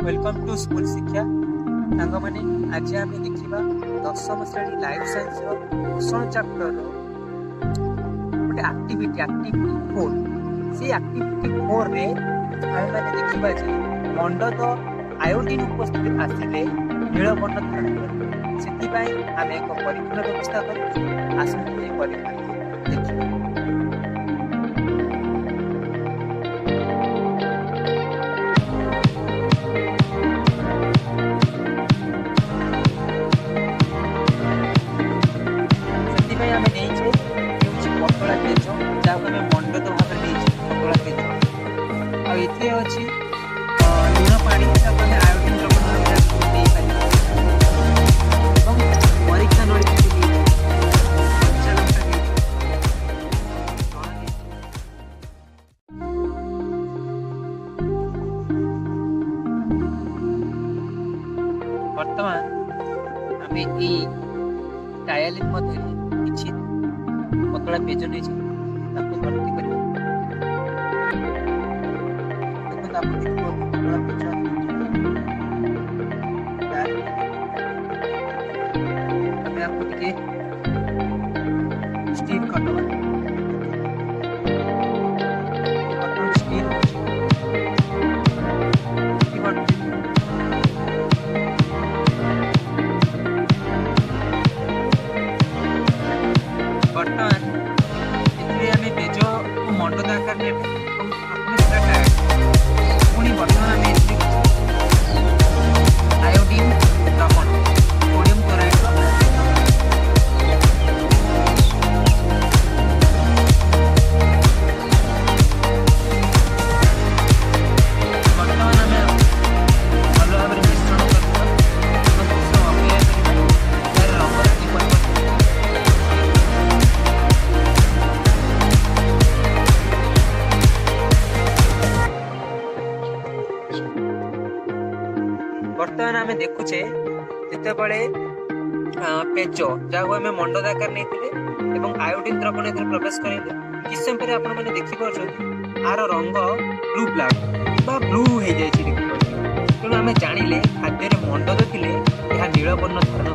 Welcome to school शिक्षा सांग माने आज आम देखा 10वीं श्रेणी लाइफ साइंस पोषण चैप्टर गोटे एक्टिविटी 4 से एक्टिविटी 4 रे आम मैंने देखा जे मंड तो आयोडीन उपस्थित आसिले नीलवर्ण धारण कर आम एक परीक्षण व्यवस्था कर आसंते परीक्षा देखिए। पतला पेज जहाँ आम मंड तो भाव में पतला पेज आते अच्छी लुण पा आयोडीन परीक्षा नड़ी बर्तमान आम डायालिन मध्य किसी पतला पेज नहीं भर्ती कर पतला पेज आपको टे स्टील कटवा स्टील बर्तमान पेज को मंड आकार ने पुणी बर्तमान आयोडीन द्रवण सोडियम क्लोराइड बर्तमान आम भल भाव मिश्रण बर्तमान आम देखुचे जिते पेज जहाँ आम मंड आकार नहीं आयोडीन द्रवण प्रवेश करेंगे किस समय आप देखिए आर रंग ब्लू ब्लैक ब्लू हो जाए तेणु आम जानिले खाद्य मंड तो नीलवर्ण धारण